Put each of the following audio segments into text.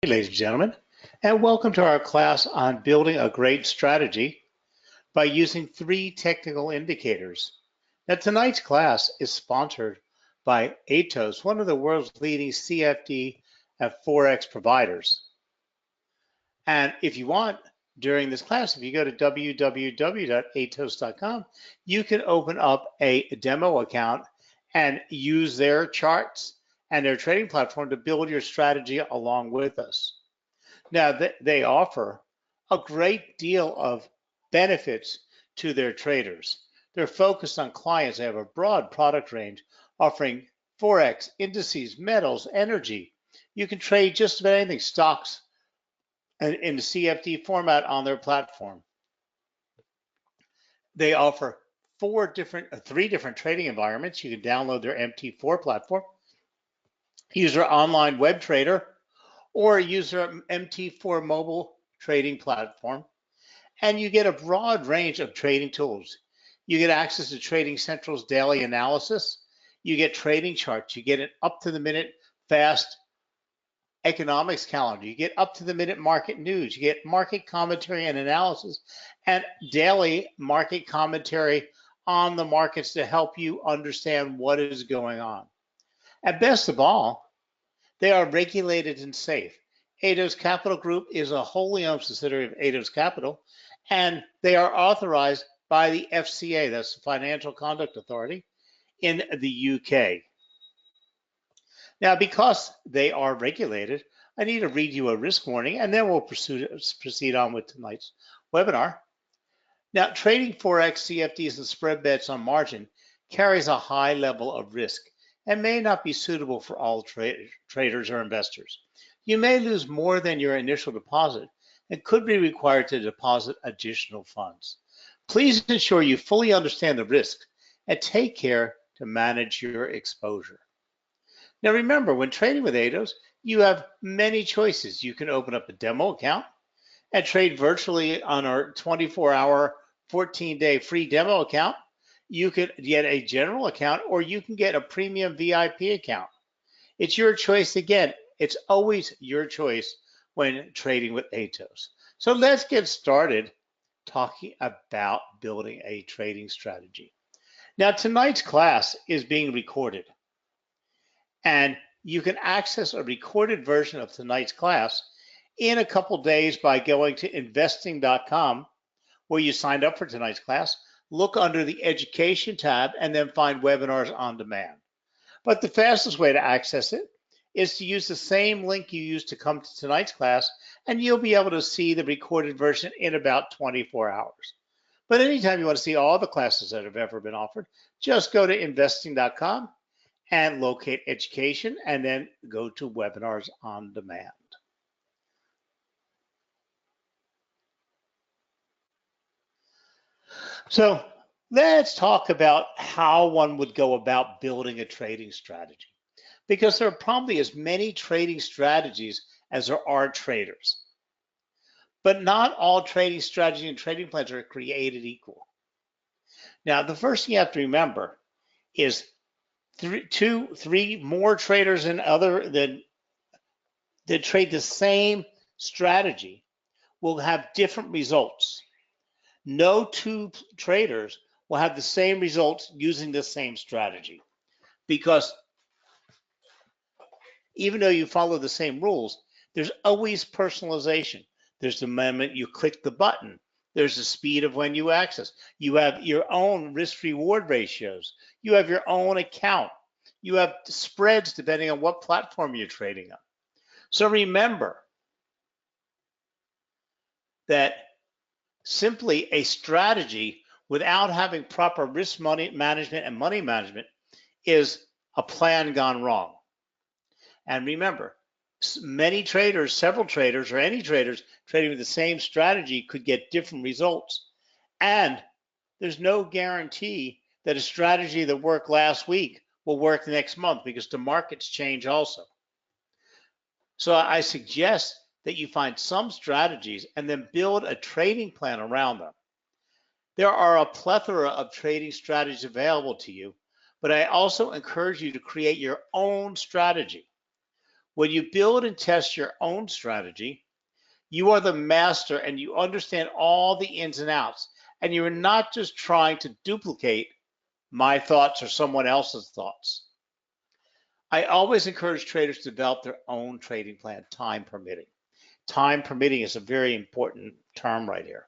Ladies and gentlemen, and welcome to our class on building a great strategy by using three technical indicators. Now, tonight's class is sponsored by Atos, one of the world's leading CFD and forex providers. And if you want, during this class, if you go to www.atos.com, you can open up a demo account and use their charts and their trading platform to build your strategy along with us. Now, they offer a great deal of benefits to their traders. They're focused on clients. They have a broad product range offering forex, indices, metals, energy. You can trade just about anything, stocks, in the CFD format on their platform. They offer three different trading environments. You can download their MT4 platform, use their online web trader, or use their MT4 mobile trading platform, and you get a broad range of trading tools. You get access to Trading Central's daily analysis. You get trading charts. You get an up-to-the-minute fast economics calendar. You get up-to-the-minute market news. You get market commentary and analysis, and daily market commentary on the markets to help you understand what is going on. And best of all, they are regulated and safe. Atos Capital Group is a wholly owned subsidiary of Atos Capital, and they are authorized by the FCA, that's the Financial Conduct Authority, in the UK. Now, because they are regulated, I need to read you a risk warning, and then we'll proceed on with tonight's webinar. Now, trading forex, CFDs, and spread bets on margin carries a high level of risk and may not be suitable for all traders or investors. You may lose more than your initial deposit and could be required to deposit additional funds. Please ensure you fully understand the risks and take care to manage your exposure. Now remember, when trading with Atos, you have many choices. You can open up a demo account and trade virtually on our 24-hour, 14-day free demo account. You could get a general account, or you can get a premium VIP account. It's your choice. Again, it's always your choice when trading with Atos. So let's get started talking about building a trading strategy. Now, tonight's class is being recorded, and you can access a recorded version of tonight's class in a couple days by going to investing.com, where you signed up for tonight's class. Look under the Education tab and then find Webinars on Demand. But the fastest way to access it is to use the same link you used to come to tonight's class, and you'll be able to see the recorded version in about 24 hours. But anytime you want to see all the classes that have ever been offered, just go to investing.com and locate Education, and then go to Webinars on Demand. So let's talk about how one would go about building a trading strategy, because there are probably as many trading strategies as there are traders. But not all trading strategies and trading plans are created equal. Now, the first thing you have to remember is three more traders that trade the same strategy will have different results. No two traders will have the same results using the same strategy, because even though you follow the same rules, there's always personalization. There's the moment you click the button. There's the speed of when you access. You have your own risk-reward ratios. You have your own account. You have spreads depending on what platform you're trading on. So remember that simply a strategy without having proper risk management and money management is a plan gone wrong. And remember, many traders, several traders, or any traders trading with the same strategy could get different results. And there's no guarantee that a strategy that worked last week will work next month, because the markets change also. So I suggest that you find some strategies and then build a trading plan around them. There are a plethora of trading strategies available to you, but I also encourage you to create your own strategy. When you build and test your own strategy, you are the master and you understand all the ins and outs. And you are not just trying to duplicate my thoughts or someone else's thoughts. I always encourage traders to develop their own trading plan, time permitting. Time permitting is a very important term right here.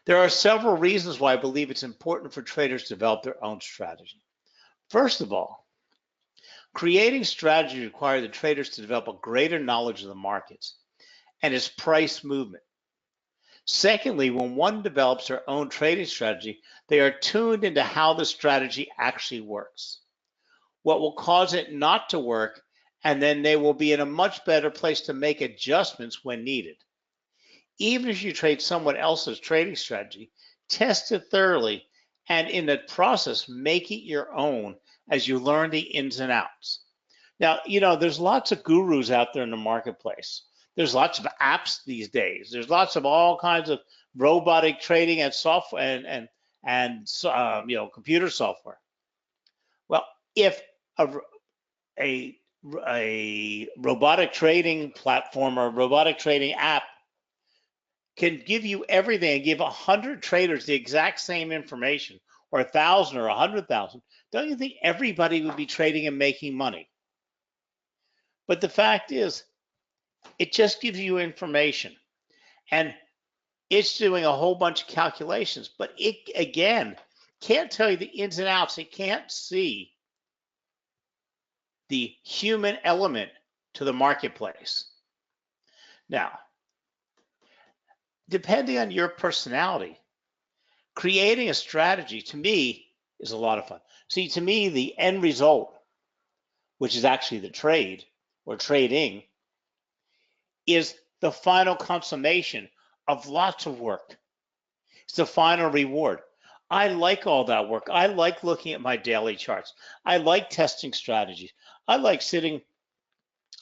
There are several reasons why I believe it's important for traders to develop their own strategy. First of all, creating strategy requires the traders to develop a greater knowledge of the markets and its price movement. Secondly, when one develops their own trading strategy, they are tuned into how the strategy actually works, what will cause it not to work, and then they will be in a much better place to make adjustments when needed. Even if you trade someone else's trading strategy, test it thoroughly and in the process, make it your own as you learn the ins and outs. Now, there's lots of gurus out there in the marketplace. There's lots of apps these days. There's lots of all kinds of robotic trading and software and computer software. Well, if a robotic trading platform or robotic trading app can give you everything and give 100 traders the exact same information, or 1,000 or 100,000, don't you think everybody would be trading and making money? But the fact is, it just gives you information, and it's doing a whole bunch of calculations, but it, again, can't tell you the ins and outs. It can't see the human element to the marketplace. Now, depending on your personality, creating a strategy, to me, is a lot of fun. See, to me, the end result, which is actually the trade or trading, is the final consummation of lots of work. It's the final reward. I like all that work. I like looking at my daily charts. I like testing strategies. I like sitting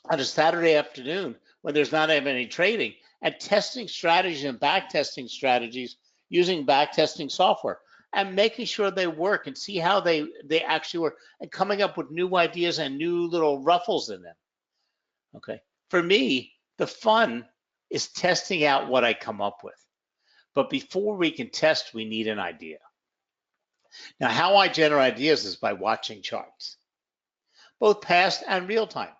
on a Saturday afternoon when there's not any trading and testing strategies and back testing strategies using back testing software and making sure they work and see how they actually work and coming up with new ideas and new little ruffles in them. Okay. For me, the fun is testing out what I come up with. But before we can test, we need an idea. Now, how I generate ideas is by watching charts, both past and real time.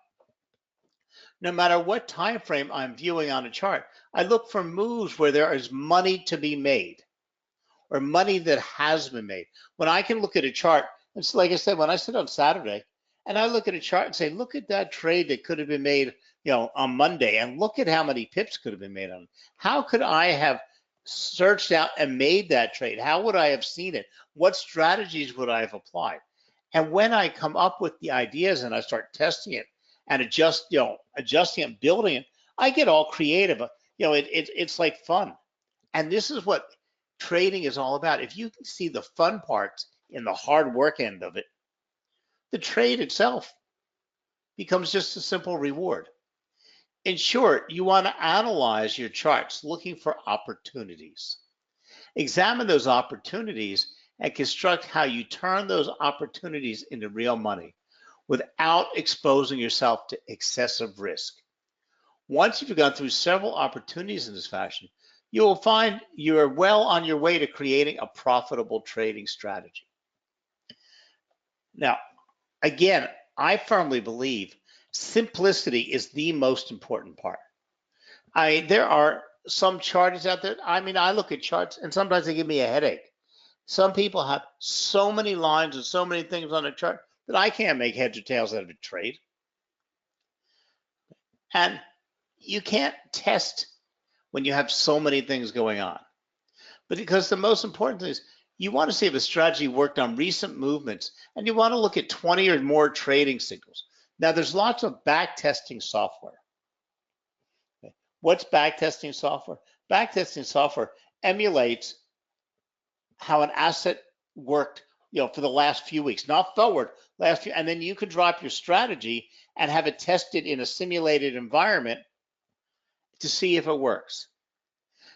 No matter what time frame I'm viewing on a chart, I look for moves where there is money to be made or money that has been made. When I can look at a chart, it's like I said, when I sit on Saturday and I look at a chart and say, look at that trade that could have been made, on Monday, and look at how many pips could have been made on it. How could I have searched out and made that trade? How would I have seen it? What strategies would I have applied? And when I come up with the ideas and I start testing it and adjusting it, building it, I get all creative. It's like fun. And this is what trading is all about. If you can see the fun parts in the hard work end of it, the trade itself becomes just a simple reward. In short, you want to analyze your charts looking for opportunities. Examine those opportunities and construct how you turn those opportunities into real money without exposing yourself to excessive risk. Once you've gone through several opportunities in this fashion, you will find you are well on your way to creating a profitable trading strategy. Now, again, I firmly believe simplicity is the most important part. There are some charts out there. I look at charts and sometimes they give me a headache. Some people have so many lines and so many things on a chart that I can't make heads or tails out of a trade. And you can't test when you have so many things going on. But because the most important thing is you want to see if a strategy worked on recent movements, and you want to look at 20 or more trading signals. Now, there's lots of backtesting software. Okay. What's backtesting software? Backtesting software emulates how an asset worked, for the last few weeks, not forward, last few, and then you can drop your strategy and have it tested in a simulated environment to see if it works.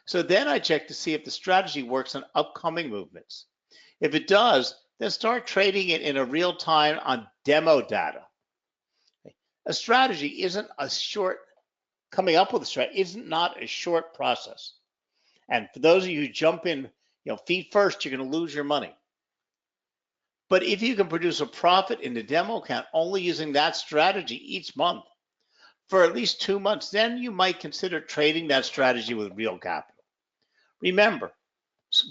So then I check to see if the strategy works on upcoming movements. If it does, then start trading it in a real time on demo data. a strategy isn't a short, coming up with a strategy is not a short process. And for those of you who jump in, feet first, you're going to lose your money. But if you can produce a profit in the demo account only using that strategy each month for at least 2 months, then you might consider trading that strategy with real capital. Remember,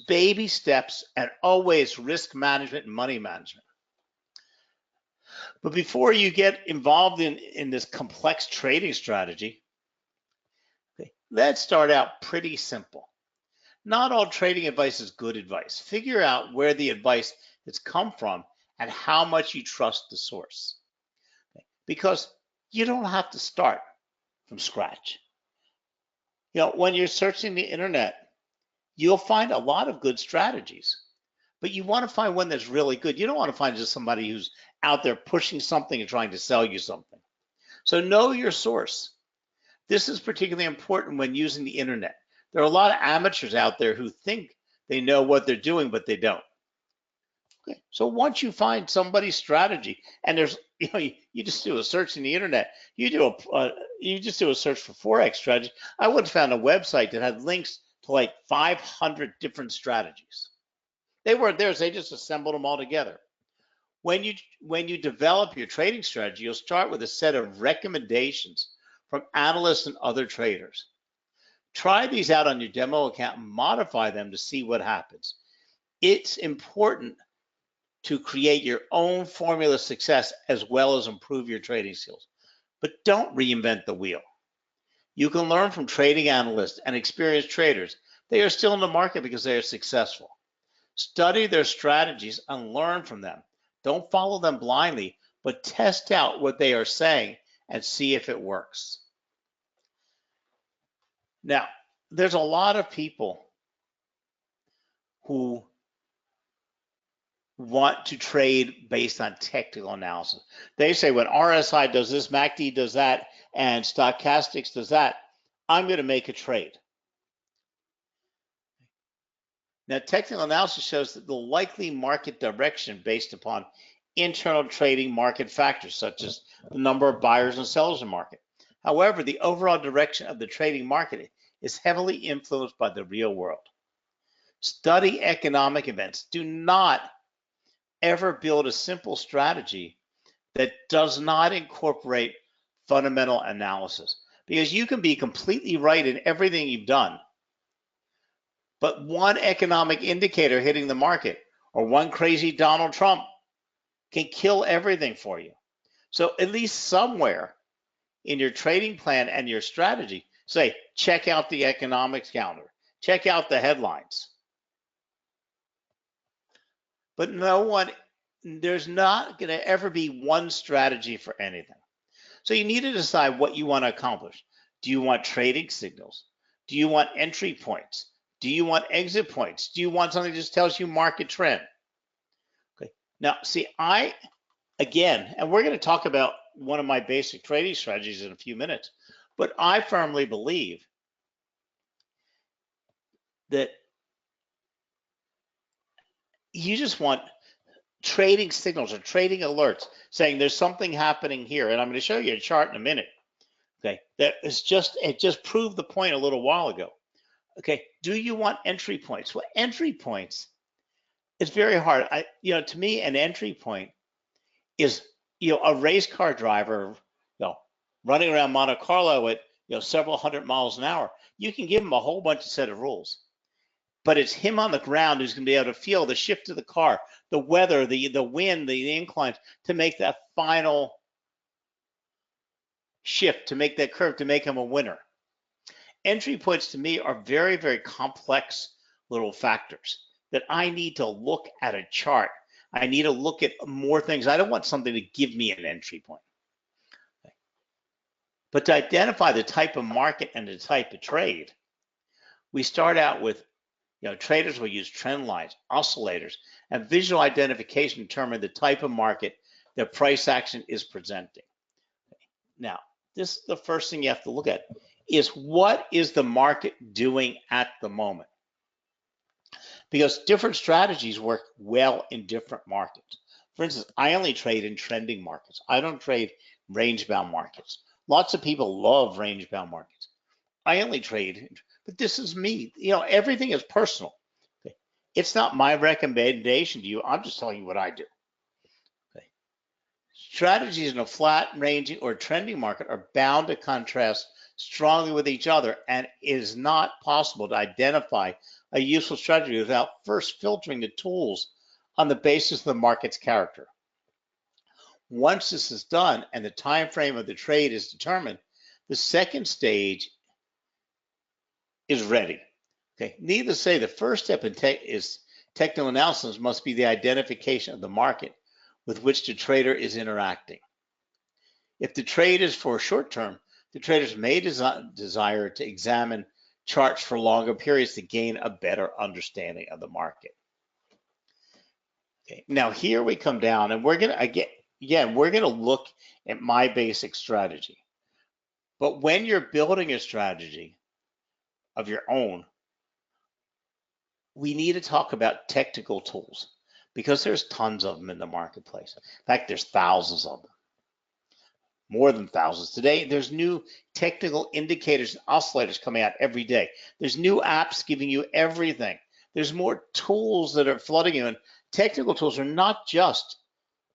baby steps and always risk management and money management. But before you get involved in this complex trading strategy, let's start out pretty simple. Not all trading advice is good advice. Figure out where the advice has come from and how much you trust the source. Because you don't have to start from scratch. When you're searching the internet, you'll find a lot of good strategies, but you want to find one that's really good. You don't want to find just somebody who's out there pushing something and trying to sell you something. So know your source. This is particularly important when using the internet. There are a lot of amateurs out there who think they know what they're doing, but they don't. Okay. So once you find somebody's strategy, and there's, you just do a search in the internet, you just do a search for forex strategy. I would have found a website that had links to like 500 different strategies. They weren't theirs; they just assembled them all together. When you develop your trading strategy, you'll start with a set of recommendations from analysts and other traders. Try these out on your demo account and modify them to see what happens. It's important to create your own formula of success as well as improve your trading skills. But don't reinvent the wheel. You can learn from trading analysts and experienced traders. They are still in the market because they are successful. Study their strategies and learn from them. Don't follow them blindly, but test out what they are saying and see if it works. Now, there's a lot of people who want to trade based on technical analysis. They say when RSI does this, MACD does that, and stochastics does that, I'm going to make a trade. Now, technical analysis shows that the likely market direction based upon internal trading market factors, such as the number of buyers and sellers in the market. However, the overall direction of the trading market is heavily influenced by the real world. Study economic events. Do not ever build a simple strategy that does not incorporate fundamental analysis, because you can be completely right in everything you've done, but one economic indicator hitting the market or one crazy Donald Trump can kill everything for you. So at least somewhere in your trading plan and your strategy, say, check out the economics calendar, check out the headlines. But there's not going to ever be one strategy for anything. So you need to decide what you want to accomplish. Do you want trading signals? Do you want entry points? Do you want exit points? Do you want something that just tells you market trend? Okay. Now, see, again, and we're going to talk about one of my basic trading strategies in a few minutes, but I firmly believe that you just want trading signals or trading alerts saying there's something happening here. And I'm going to show you a chart in a minute. Okay, it just proved the point a little while ago. Okay, do you want entry points? Well, entry points is very hard. To me, an entry point is a race car driver running around Monte Carlo at several hundred miles an hour. You can give him a whole bunch of set of rules, but it's him on the ground who's going to be able to feel the shift of the car, the weather, the wind, the inclines to make that final shift, to make that curve, to make him a winner. Entry points to me are very, very complex little factors that I need to look at a chart. I need to look at more things. I don't want something to give me an entry point. Okay. But to identify the type of market and the type of trade, we start out with, traders will use trend lines, oscillators, and visual identification to determine the type of market that price action is presenting. Okay. Now, this is the first thing you have to look at, is what is the market doing at the moment? Because different strategies work well in different markets. For instance, I only trade in trending markets. I don't trade range-bound markets. Lots of people love range-bound markets. I only trade, but this is me. Everything is personal. Okay? It's not my recommendation to you. I'm just telling you what I do. Okay? Strategies in a flat, ranging, or trending market are bound to contrast strongly with each other, and it is not possible to identify a useful strategy without first filtering the tools on the basis of the market's character. Once this is done and the time frame of the trade is determined, the second stage is ready. Okay. Needless to say, the first step in technical analysis must be the identification of the market with which the trader is interacting. If the trade is for short term, the traders may desire to examine charts for longer periods to gain a better understanding of the market. Okay. Now here we come down, and we're gonna look at my basic strategy. But when you're building a strategy of your own, we need to talk about technical tools because there's tons of them in the marketplace. In fact, there's thousands of them, more than thousands. Today, there's new technical indicators and oscillators coming out every day. There's new apps giving you everything. There's more tools that are flooding you, and technical tools are not just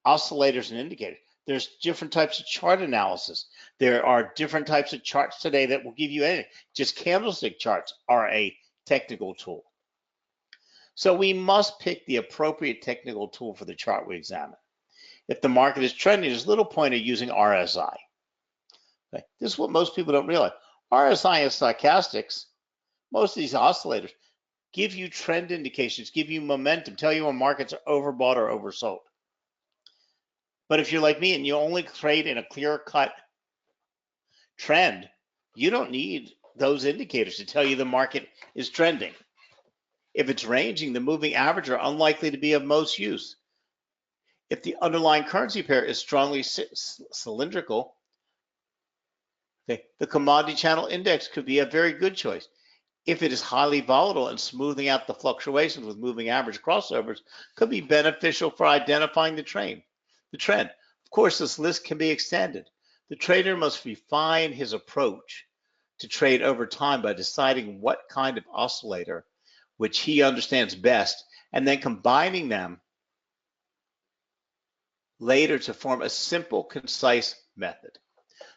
oscillators and indicators. There's different types of chart analysis. There are different types of charts today that will give you anything. Just candlestick charts are a technical tool. So we must pick the appropriate technical tool for the chart we examine. If the market is trending, there's little point of using RSI. Okay? This is what most people don't realize. RSI and stochastics, most of these oscillators, give you trend indications, give you momentum, tell you when markets are overbought or oversold. But if you're like me and you only trade in a clear-cut trend, you don't need those indicators to tell you the market is trending. If it's ranging, the moving average are unlikely to be of most use. If the underlying currency pair is strongly cylindrical, okay, the commodity channel index could be a very good choice. If it is highly volatile and smoothing out the fluctuations with moving average crossovers, could be beneficial for identifying the trend. Of course, this list can be extended. The trader must refine his approach to trade over time by deciding what kind of oscillator which he understands best, and then combining them later to form a simple, concise method.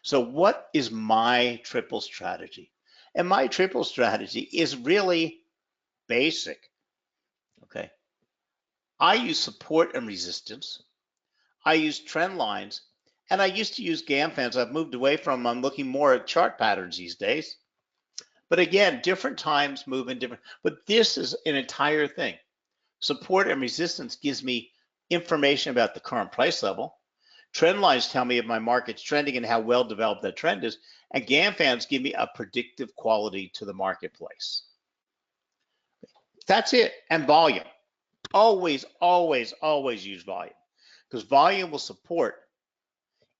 So what is my triple strategy? And my triple strategy is really basic, okay? I use support and resistance. I use trend lines, and I used to use Gann fans. I've moved away from them. I'm looking more at chart patterns these days. But again, different times move in different, but this is an entire thing. Support and resistance gives me information about the current price level. Trend lines tell me if my market's trending and how well developed that trend is. And Gann fans give me a predictive quality to the marketplace. That's it. And volume. Always, always, always use volume, because volume will support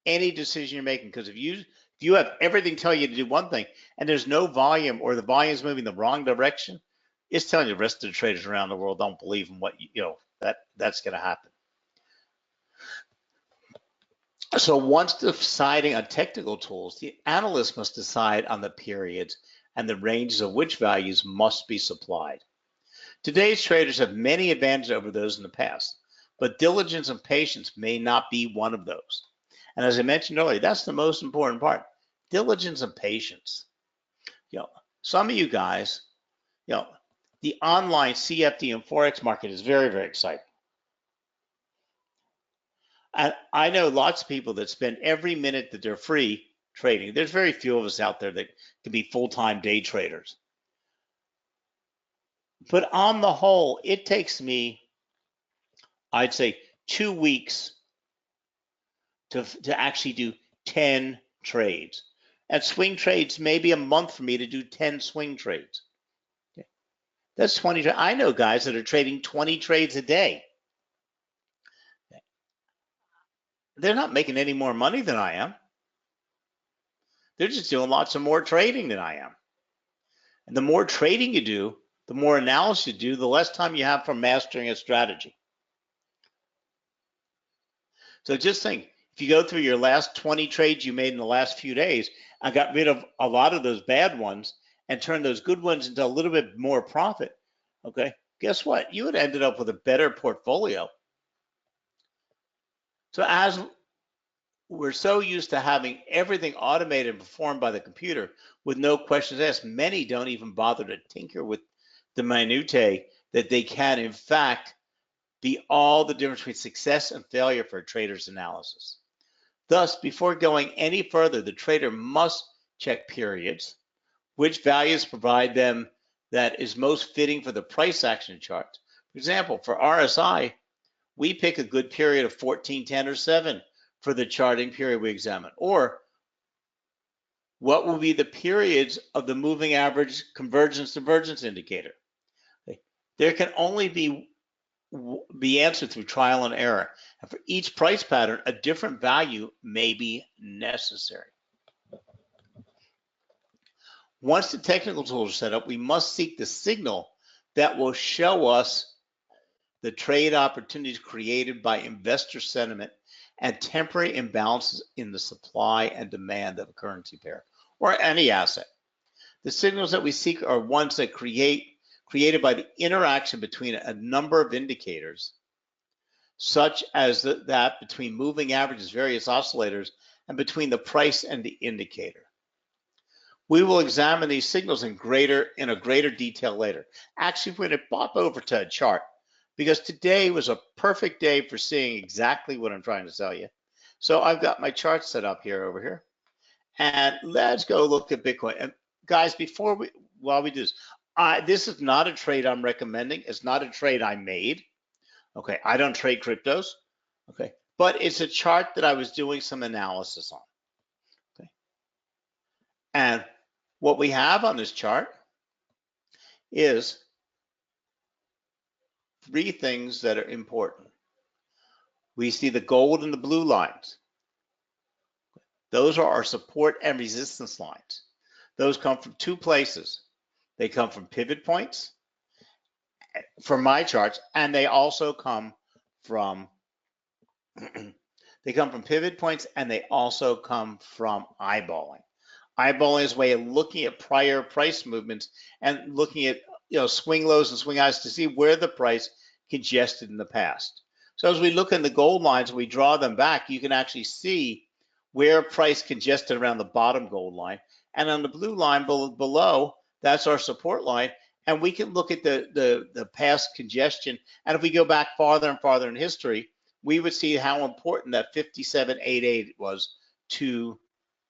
any decision you're making. Because if you have everything tell you to do one thing and there's no volume, or the volume is moving the wrong direction, it's telling you the rest of the traders around the world don't believe in what that's going to happen. So once deciding on technical tools, the analyst must decide on the periods and the ranges of which values must be supplied. Today's traders have many advantages over those in the past, but diligence and patience may not be one of those. And as I mentioned earlier, that's the most important part. Diligence and patience. Some of you guys, the online CFD and forex market is very, very exciting. And I know lots of people that spend every minute that they're free trading. There's very few of us out there that can be full-time day traders. But on the whole, it takes me, I'd say, 2 weeks to actually do 10 trades. And swing trades, maybe a month for me to do 10 swing trades. Okay. That's 20. I know guys that are trading 20 trades a day. Okay. They're not making any more money than I am. They're just doing lots of more trading than I am. And the more trading you do, the more analysis you do, the less time you have for mastering a strategy. So just think, If you go through your last 20 trades you made in the last few days, I got rid of a lot of those bad ones and turned those good ones into a little bit more profit. Okay, guess what? You would have ended up with a better portfolio. So as we're so used to having everything automated and performed by the computer with no questions asked, many don't even bother to tinker with the minutiae that they can, in fact, be all the difference between success and failure for a trader's analysis. Thus, before going any further, the trader must check periods, which values provide them that is most fitting for the price action chart. For example, for RSI, we pick a good period of 14, 10, or 7 for the charting period we examine. Or what will be the periods of the moving average convergence divergence indicator? There can only be answered through trial and error. And for each price pattern, a different value may be necessary. Once the technical tools are set up, we must seek the signal that will show us the trade opportunities created by investor sentiment and temporary imbalances in the supply and demand of a currency pair or any asset. The signals that we seek are ones that created by the interaction between a number of indicators, such as that between moving averages, various oscillators, and between the price and the indicator. We will examine these signals in a greater detail later. Actually, we're going to pop over to a chart because today was a perfect day for seeing exactly what I'm trying to tell you. So I've got my chart set up here over here, and let's go look at Bitcoin. And guys, while we do this, this is not a trade I'm recommending. It's not a trade I made. Okay, I don't trade cryptos. Okay, but it's a chart that I was doing some analysis on. Okay, and what we have on this chart is three things that are important. We see the gold and the blue lines. Those are our support and resistance lines. Those come from two places. They come from pivot points for my charts, and they also come from pivot points, and they also come from eyeballing. Eyeballing is a way of looking at prior price movements and looking at swing lows and swing highs to see where the price congested in the past. So as we look in the gold lines, we draw them back, you can actually see where price congested around the bottom gold line. And on the blue line below, that's our support line. And we can look at the past congestion. And if we go back farther and farther in history, we would see how important that 57.88 was to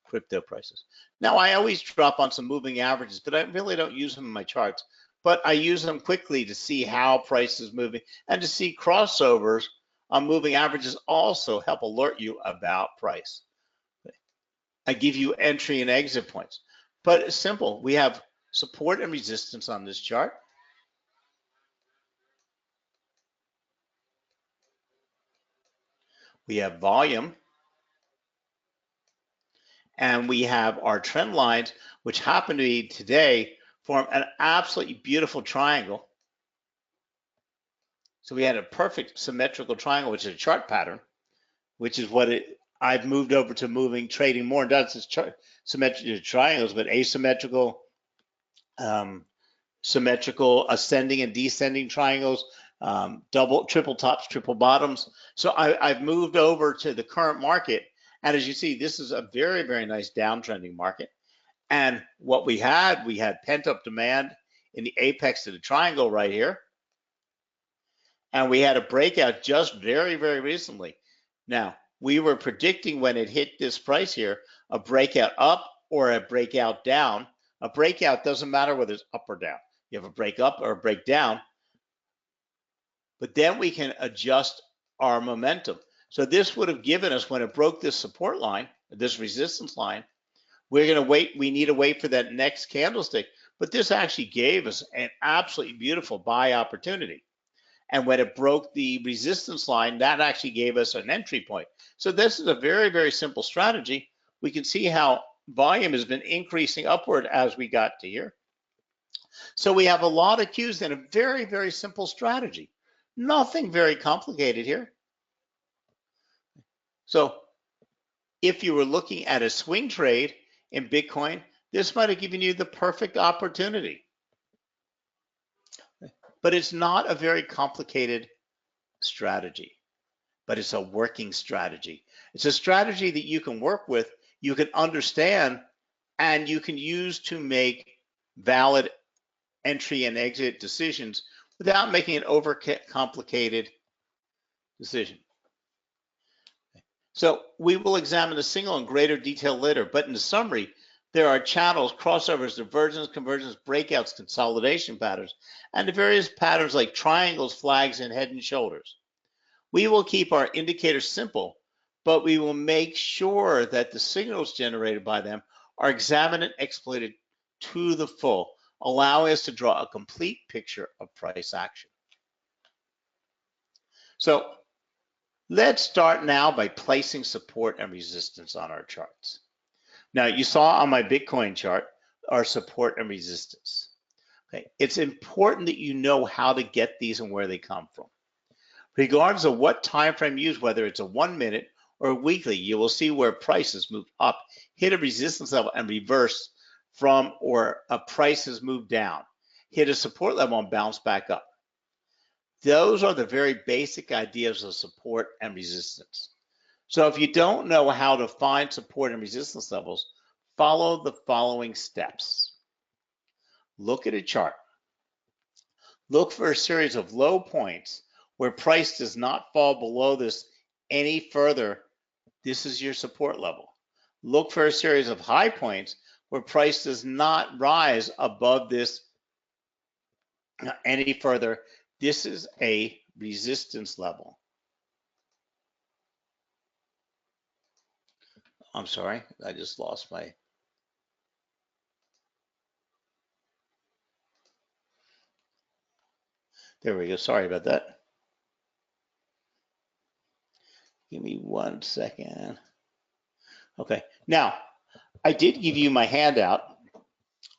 crypto prices. Now, I always drop on some moving averages, but I really don't use them in my charts. But I use them quickly to see how price is moving and to see crossovers on moving averages also help alert you about price. I give you entry and exit points. But it's simple. We have support and resistance on this chart. We have volume. And we have our trend lines, which happen to be today, form an absolutely beautiful triangle. So we had a perfect symmetrical triangle, which is a chart pattern, which is what I've moved over to trading more, not just symmetrical triangles, but asymmetrical, symmetrical ascending and descending triangles, triple tops, triple bottoms. So I've moved over to the current market. And as you see, this is a very, very nice downtrending market. And what we had pent-up demand in the apex of the triangle right here. And we had a breakout just very, very recently. Now, we were predicting when it hit this price here, a breakout up or a breakout down. A breakout doesn't matter whether it's up or down. You have a break up or a break down. But then we can adjust our momentum. So this would have given us, when it broke this support line, this resistance line, we're going to wait. We need to wait for that next candlestick. But this actually gave us an absolutely beautiful buy opportunity. And when it broke the resistance line, that actually gave us an entry point. So this is a very, very simple strategy. We can see how volume has been increasing upward as we got to here. So we have a lot of cues and a very, very simple strategy. Nothing very complicated here. So if you were looking at a swing trade in Bitcoin, this might have given you the perfect opportunity. But it's not a very complicated strategy, but it's a working strategy. It's a strategy that you can work with, you can understand, and you can use to make valid entry and exit decisions without making an overcomplicated decision. So we will examine the signal in greater detail later, but in the summary, there are channels, crossovers, divergence, convergence, breakouts, consolidation patterns, and the various patterns like triangles, flags, and head and shoulders. We will keep our indicators simple, but we will make sure that the signals generated by them are examined and exploited to the full, allowing us to draw a complete picture of price action. So let's start now by placing support and resistance on our charts. Now, you saw on my Bitcoin chart our support and resistance. Okay, it's important that you know how to get these and where they come from. Regardless of what time frame you use, whether it's a 1 minute or weekly, you will see where prices move up, hit a resistance level and reverse from, or a price has moved down, hit a support level and bounce back up. Those are the very basic ideas of support and resistance. So if you don't know how to find support and resistance levels, follow the following steps. Look at a chart. Look for a series of low points where price does not fall below this any further. This is your support level. Look for a series of high points where price does not rise above this any further. This is a resistance level. I'm sorry, I just lost my. There we go. Sorry about that. Give me 1 second. Okay. Now, I did give you my handout,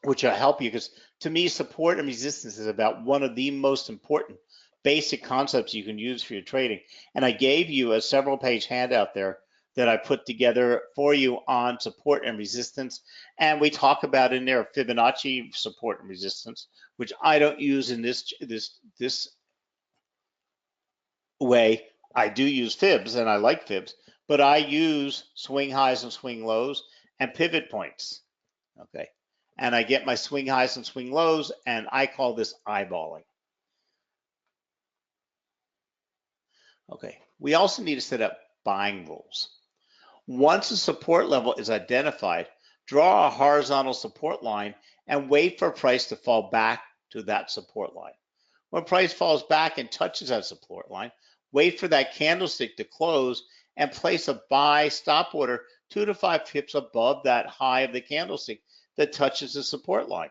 which will help you, because to me, support and resistance is about one of the most important basic concepts you can use for your trading. And I gave you a several-page handout there that I put together for you on support and resistance. And we talk about in there Fibonacci support and resistance, which I don't use in this way. I do use fibs, and I like fibs, but I use swing highs and swing lows and pivot points. Okay, and I get my swing highs and swing lows, and I call this eyeballing. Okay, we also need to set up buying rules. Once a support level is identified, draw a horizontal support line and wait for price to fall back to that support line. When price falls back and touches that support line, wait for that candlestick to close and place a buy stop order 2 to 5 pips above that high of the candlestick that touches the support line.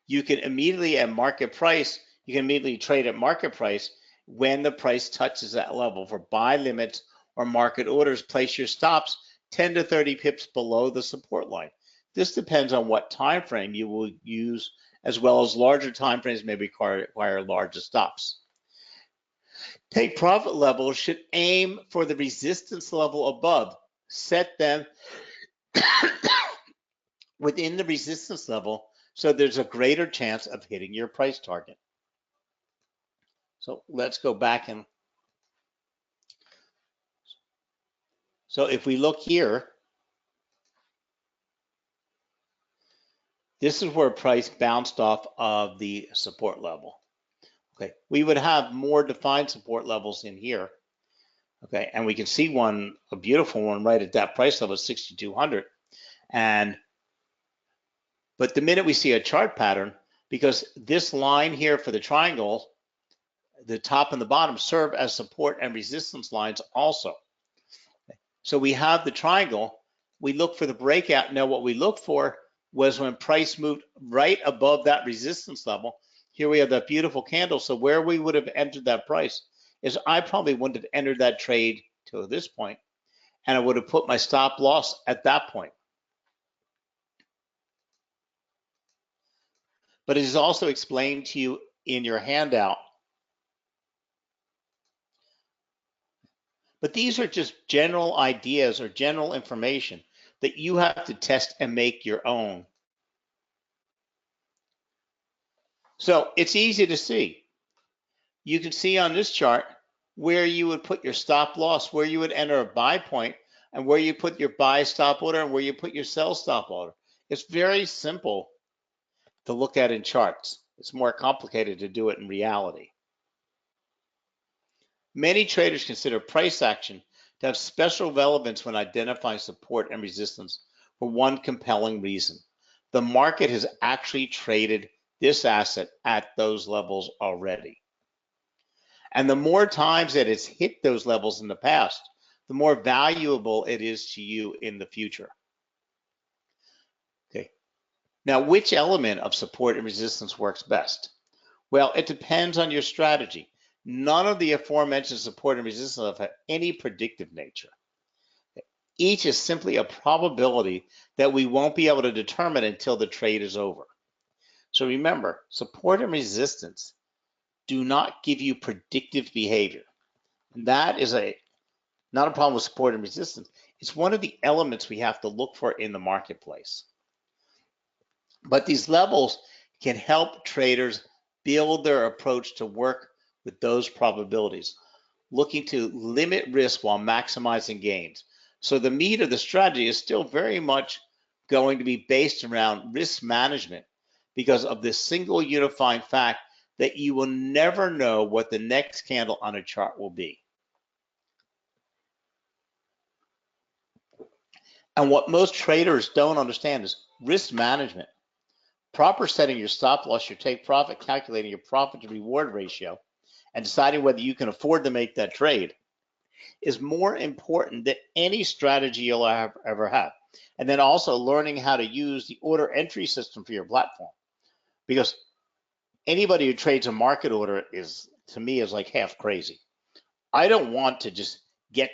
You can immediately at market price, you can immediately trade at market price when the price touches that level. For buy limits or market orders, place your stops 10 to 30 pips below the support line. This depends on what time frame you will use, as well as larger time frames may require larger stops. Take profit levels should aim for the resistance level above. Set them within the resistance level so there's a greater chance of hitting your price target. So let's go back and so if we look here, this is where price bounced off of the support level. Okay, we would have more defined support levels in here. Okay, and we can see one, a beautiful one right at that price level, 6,200. But the minute we see a chart pattern, because this line here for the triangle, the top and the bottom serve as support and resistance lines also. So we have the triangle, we look for the breakout. Now what we look for was when price moved right above that resistance level. Here we have that beautiful candle. So where we would have entered that price is I probably wouldn't have entered that trade to this point, and I would have put my stop loss at that point. But it is also explained to you in your handout. But these are just general ideas or general information that you have to test and make your own. So it's easy to see. You can see on this chart where you would put your stop loss, where you would enter a buy point, and where you put your buy stop order and where you put your sell stop order. It's very simple to look at in charts. It's more complicated to do it in reality. Many traders consider price action to have special relevance when identifying support and resistance for one compelling reason. The market has actually traded this asset at those levels already. And the more times that it's hit those levels in the past, the more valuable it is to you in the future. Okay. Now, which element of support and resistance works best? Well, it depends on your strategy. None of the aforementioned support and resistance have any predictive nature. Each is simply a probability that we won't be able to determine until the trade is over. So remember, support and resistance do not give you predictive behavior. And that is not a problem with support and resistance. It's one of the elements we have to look for in the marketplace. But these levels can help traders build their approach to work with those probabilities, looking to limit risk while maximizing gains. So the meat of the strategy is still very much going to be based around risk management because of this single unifying fact that you will never know what the next candle on a chart will be. And what most traders don't understand is risk management. Proper setting your stop loss, your take profit, calculating your profit to reward ratio, and deciding whether you can afford to make that trade is more important than any strategy you'll ever have. And then also learning how to use the order entry system for your platform. Because anybody who trades a market order is, to me, is like half crazy. I don't want to just get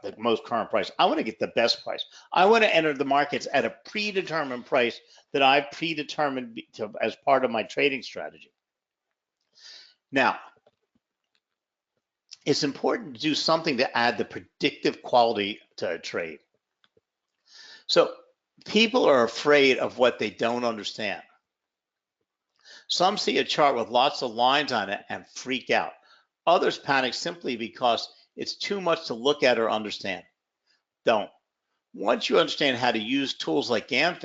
the most current price. I want to get the best price. I want to enter the markets at a predetermined price that I've predetermined as part of my trading strategy. Now, it's important to do something to add the predictive quality to a trade. So people are afraid of what they don't understand. Some see a chart with lots of lines on it and freak out. Others panic simply because it's too much to look at or understand. Don't. Once you understand how to use tools like Gann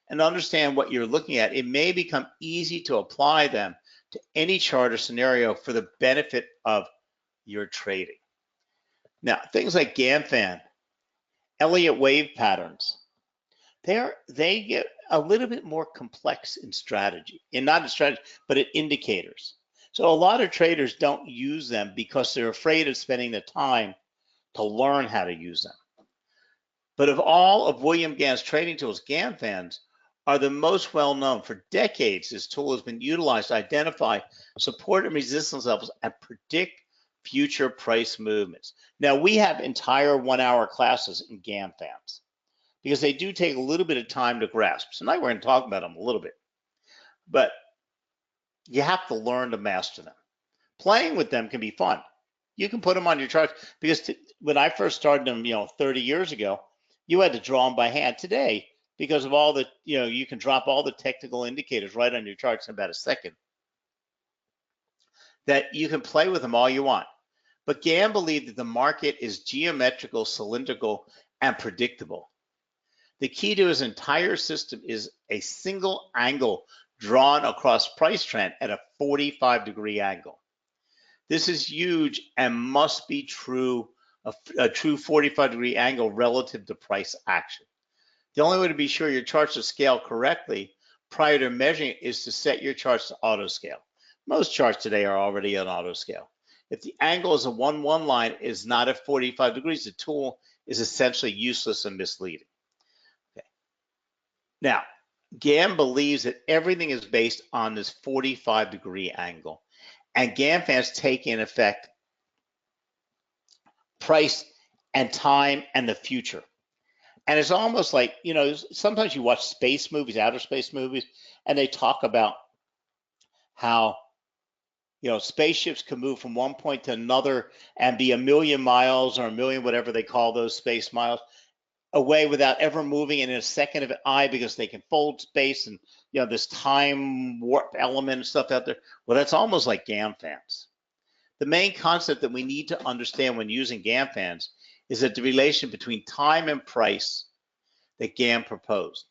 and understand what you're looking at, it may become easy to apply them to any chart or scenario for the benefit of your trading. Now, things like Gann, Elliott wave patterns, they get a little bit more complex in strategy, and not in strategy, but in indicators. So a lot of traders don't use them because they're afraid of spending the time to learn how to use them. But of all of William Gann's trading tools, Gann are the most well known. For decades, this tool has been utilized to identify support and resistance levels and predict future price movements. Now, we have entire 1-hour classes in Gann because they do take a little bit of time to grasp. So tonight we're going to talk about them a little bit, but you have to learn to master them. Playing with them can be fun. You can put them on your charts because when I first started them, 30 years ago, you had to draw them by hand. Today, because of all the, you can drop all the technical indicators right on your charts in about a second, that you can play with them all you want. But Gann believed that the market is geometrical, cylindrical, and predictable. The key to his entire system is a single angle drawn across price trend at a 45-degree angle. This is huge and must be true, a true 45-degree angle relative to price action. The only way to be sure your charts are scaled correctly prior to measuring it is to set your charts to auto scale. Most charts today are already on auto scale. If the angle is a 1-1 line is not at 45 degrees, the tool is essentially useless and misleading. Okay. Now, Gann believes that everything is based on this 45-degree angle, and Gann fans take in effect price and time and the future. And it's almost like, sometimes you watch space movies, outer space movies, and they talk about how spaceships can move from one point to another and be 1,000,000 miles or 1,000,000, whatever they call those space miles, away without ever moving in a second of an eye because they can fold space and this time warp element and stuff out there. Well, that's almost like Gann fans. The main concept that we need to understand when using Gann fans is that the relation between time and price that Gann proposed.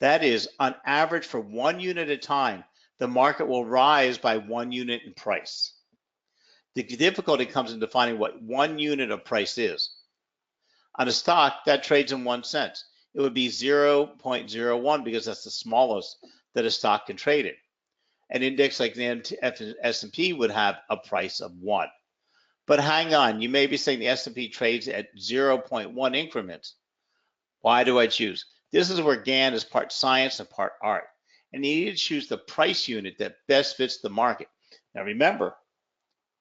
That is, on average, for 1 unit at a time, the market will rise by 1 unit in price. The difficulty comes in defining what 1 unit of price is. On a stock, that trades in 1 cent. It would be 0.01 because that's the smallest that a stock can trade in. An index like the S&P would have a price of 1. But hang on, you may be saying the S&P trades at 0.1 increments. Why do I choose? This is where Gann is part science and part art. And you need to choose the price unit that best fits the market. Now remember,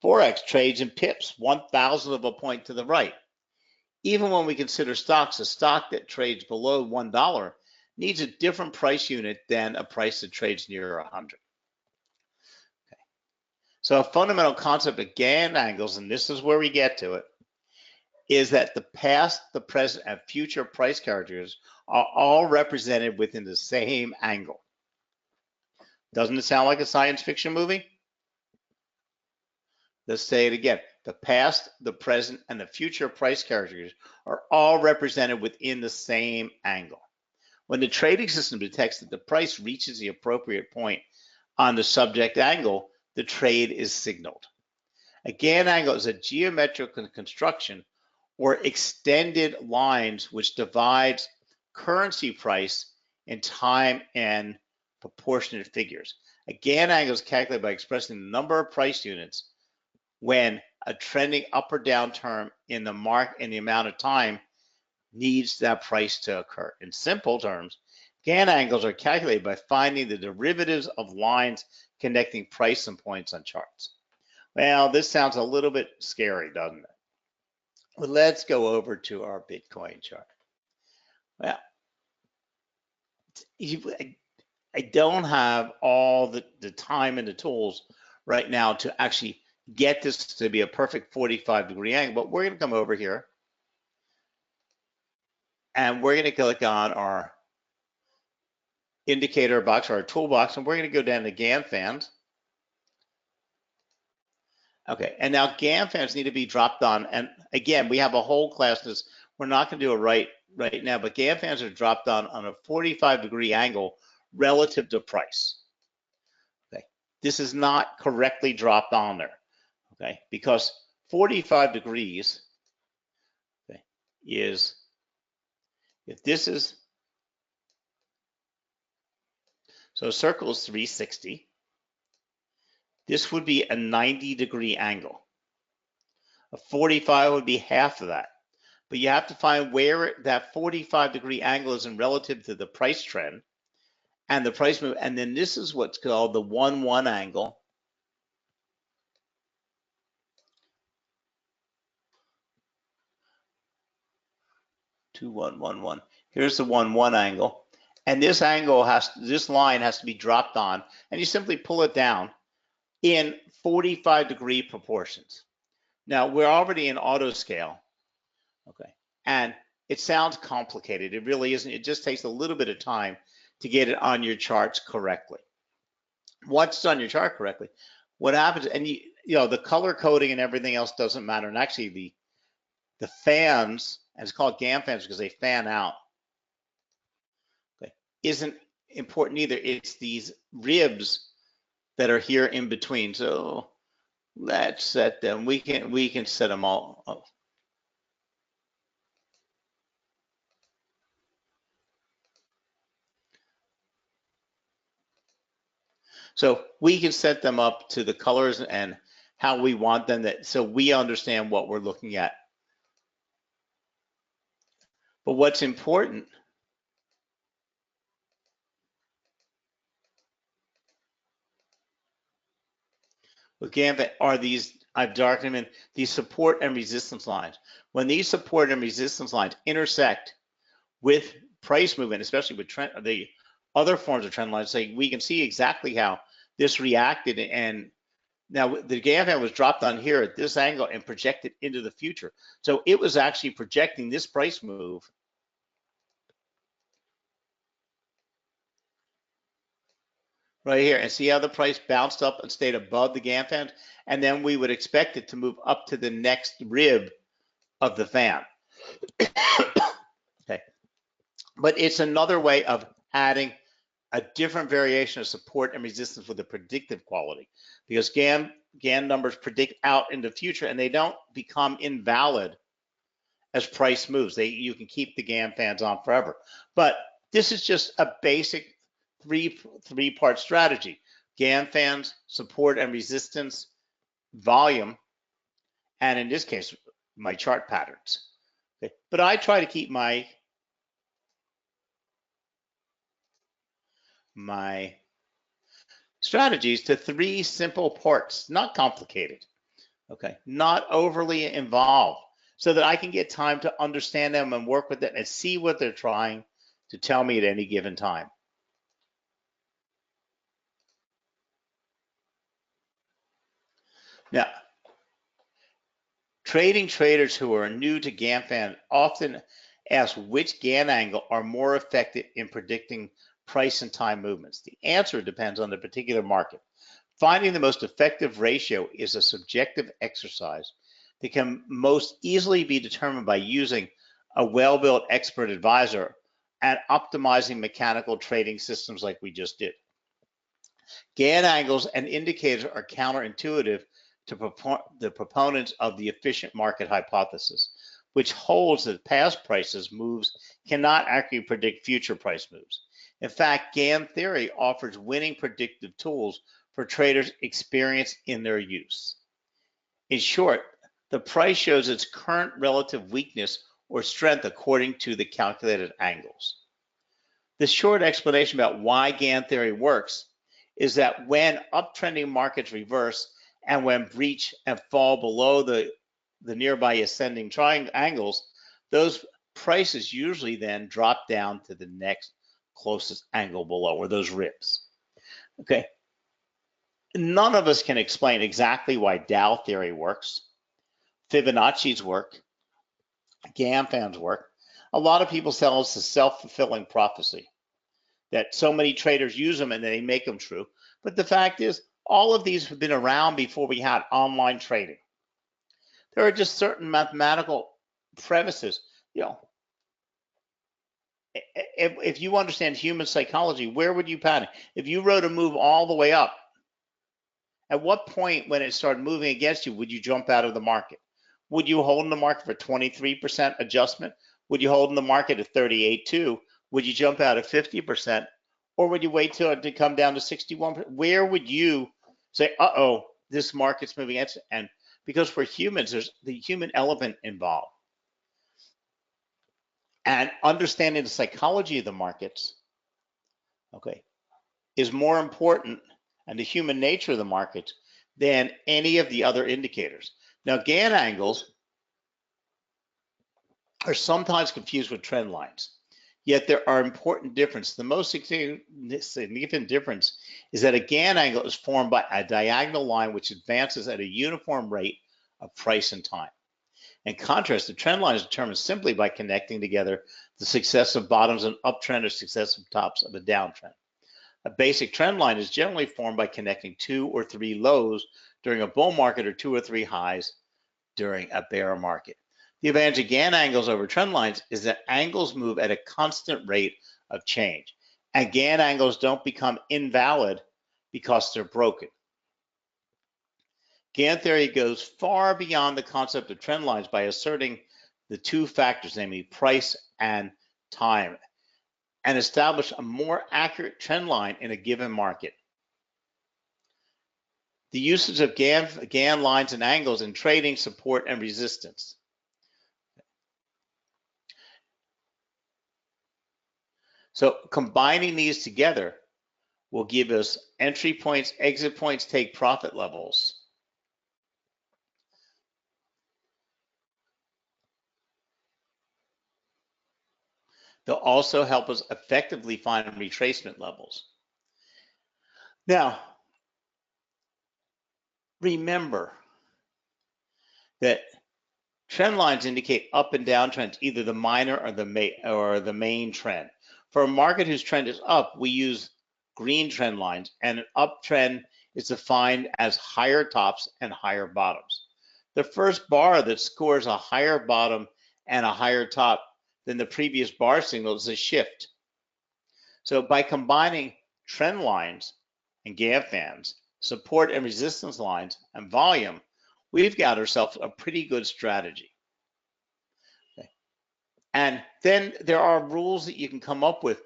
forex trades in pips, 1,000th of a point to the right. Even when we consider stocks, a stock that trades below $1 needs a different price unit than a price that trades near 100. Okay. So a fundamental concept of Gann angles, and this is where we get to it, is that the past, the present, and future price characters are all represented within the same angle. Doesn't it sound like a science fiction movie? Let's say it again. The past, the present, and the future price characters are all represented within the same angle. When the trading system detects that the price reaches the appropriate point on the subject angle, the trade is signaled. A Gann angle is a geometrical construction or extended lines which divides currency price in time and proportionate figures. A Gann angle is calculated by expressing the number of price units when a trending up or down term in the amount of time needs that price to occur. In simple terms, Gann angles are calculated by finding the derivatives of lines connecting price and points on charts. Well, this sounds a little bit scary, doesn't it? Well, let's go over to our Bitcoin chart. Well, I don't have all the time and the tools right now to actually get this to be a perfect 45-degree angle, but we're going to come over here and we're going to click on our indicator box or our toolbox, and we're going to go down to Gann fans. Okay, and now Gann fans need to be dropped on, and again, we have a whole class. We're not going to do it right now, but Gann fans are dropped on a 45-degree angle relative to price. Okay, this is not correctly dropped on there. Okay, because 45 degrees, okay, is, if this is, so a circle is 360. This would be a 90-degree angle. A 45 would be half of that. But you have to find where that 45-degree angle is in relative to the price trend and the price move. And then this is what's called the 1-1 angle. Two, 1, 1, 1. Here's the 1-1 angle. And this line has to be dropped on, and you simply pull it down in 45-degree proportions. Now, we're already in auto scale, okay, and it sounds complicated. It really isn't. It just takes a little bit of time to get it on your charts correctly. Once it's on your chart correctly, what happens, and the color coding and everything else doesn't matter, and actually the fans, and it's called Gann fans because they fan out, okay, isn't important either. It's these ribs that are here in between. So let's set them. We can set them all up. So we can set them up to the colors and how we want them, so we understand what we're looking at. But what's important with Gann are these, I've darkened them in, these support and resistance lines. When these support and resistance lines intersect with price movement, especially with the other forms of trend lines, we can see exactly how this reacted and Now, the Gann fan was dropped on here at this angle and projected into the future. So it was actually projecting this price move right here. And see how the price bounced up and stayed above the Gann fan? And then we would expect it to move up to the next rib of the fan. Okay. But it's another way of adding a different variation of support and resistance with a predictive quality, because Gann numbers predict out in the future and they don't become invalid as price moves. You can keep the Gann fans on forever. But this is just a basic three-part strategy: Gann fans, support and resistance, volume, and in this case, my chart patterns. Okay. But I try to keep my strategies to three simple parts, not complicated, okay, not overly involved, so that I can get time to understand them and work with them and see what they're trying to tell me at any given time. Now, trading traders who are new to Gann fan often ask which Gann angle are more effective in predicting price and time movements. The answer depends on the particular market. Finding the most effective ratio is a subjective exercise that can most easily be determined by using a well-built expert advisor and optimizing mechanical trading systems like we just did. Gann angles and indicators are counterintuitive to the proponents of the efficient market hypothesis, which holds that past prices moves cannot accurately predict future price moves. In fact, Gann theory offers winning predictive tools for traders experienced in their use. In short, the price shows its current relative weakness or strength according to the calculated angles. The short explanation about why Gann theory works is that when uptrending markets reverse and when breach and fall below the nearby ascending triangles, those prices usually then drop down to the next closest angle below, or those ribs. Okay. None of us can explain exactly why Dow theory works, Fibonacci's work, Gann fans work. A lot of people tell us it's a self-fulfilling prophecy, that so many traders use them and they make them true. But the fact is, all of these have been around before we had online trading. There are just certain mathematical premises. You know, if you understand human psychology, where would you panic? If you wrote a move all the way up, at what point when it started moving against you would you jump out of the market? Would you hold in the market for 23% adjustment? Would you hold in the market at 38.2? Would you jump out at 50%? Or would you wait till it to come down to 61%? Where would you say, uh-oh, this market's moving against it? And because we're humans, there's the human element involved. And understanding the psychology of the markets, okay, is more important, and the human nature of the markets, than any of the other indicators. Now, Gann angles are sometimes confused with trend lines, yet there are important differences. The most significant difference is that a Gann angle is formed by a diagonal line which advances at a uniform rate of price and time. In contrast, the trend line is determined simply by connecting together the successive bottoms and uptrend or successive tops of a downtrend. A basic trend line is generally formed by connecting 2 or 3 lows during a bull market or 2 or 3 highs during a bear market. The advantage of Gann angles over trend lines is that angles move at a constant rate of change, and Gann angles don't become invalid because they're broken. Gann theory goes far beyond the concept of trend lines by asserting the two factors, namely price and time, and establish a more accurate trend line in a given market. The usage of Gann lines and angles in trading, support, and resistance. So combining these together will give us entry points, exit points, take profit levels. They'll also help us effectively find retracement levels. Now, Remember that trend lines indicate up and down trends, either the minor or the main trend. For a market whose trend is up, we use green trend lines, and an uptrend is defined as higher tops and higher bottoms. The first bar that scores a higher bottom and a higher top than the previous bar signal is a shift. So by combining trend lines and Gann bands, support and resistance lines, and volume, we've got ourselves a pretty good strategy. Okay. And then there are rules that you can come up with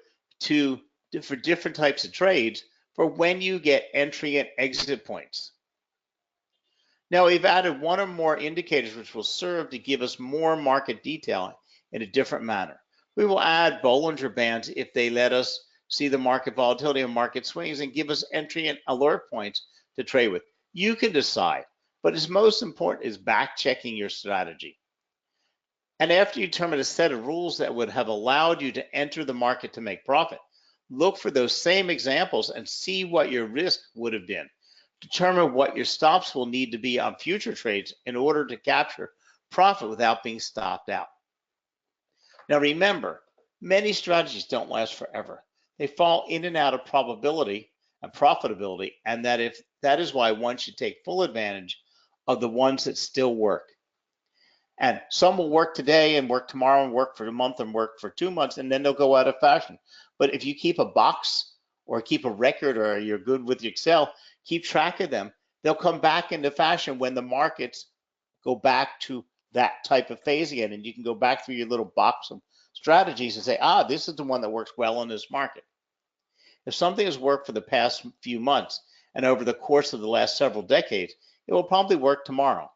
for different types of trades for when you get entry and exit points. Now we've added one or more indicators which will serve to give us more market detail in a different manner. We will add Bollinger Bands if they let us see the market volatility and market swings and give us entry and alert points to trade with. You can decide, but it's most important is back checking your strategy. And after you determine a set of rules that would have allowed you to enter the market to make profit, look for those same examples and see what your risk would have been. Determine what your stops will need to be on future trades in order to capture profit without being stopped out. Now remember, many strategies don't last forever. They fall in and out of probability and profitability, and that is why one should take full advantage of the ones that still work. And some will work today and work tomorrow and work for a month and work for 2 months, and then they'll go out of fashion. But if you keep a box or keep a record or you're good with Excel, keep track of them, they'll come back into fashion when the markets go back to that type of phase again. And you can go back through your little box of strategies and say, this is the one that works well in this market. If something has worked for the past few months and over the course of the last several decades, it will probably work tomorrow.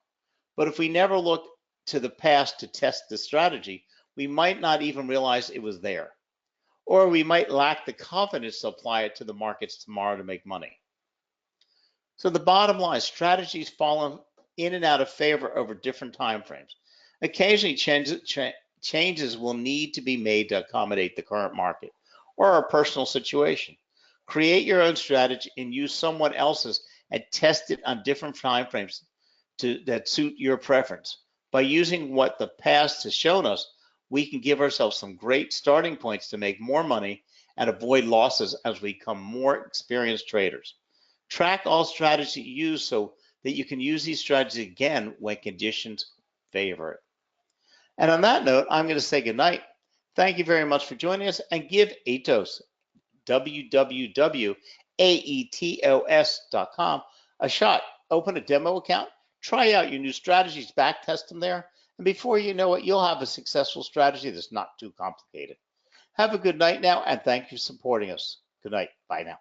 But if we never look to the past to test the strategy, we might not even realize it was there. Or we might lack the confidence to apply it to the markets tomorrow to make money. So the bottom line, strategies fall in and out of favor over different time frames. Occasionally, changes will need to be made to accommodate the current market or our personal situation. Create your own strategy and use someone else's and test it on different time frames that suit your preference. By using what the past has shown us, we can give ourselves some great starting points to make more money and avoid losses as we become more experienced traders. Track all strategies you use so that you can use these strategies again when conditions favor it. And on that note, I'm going to say goodnight. Thank you very much for joining us, and give Aetos, www.aetos.com, a shot. Open a demo account, try out your new strategies, back test them there, and before you know it, you'll have a successful strategy that's not too complicated. Have a good night now, and thank you for supporting us. Good night. Bye now.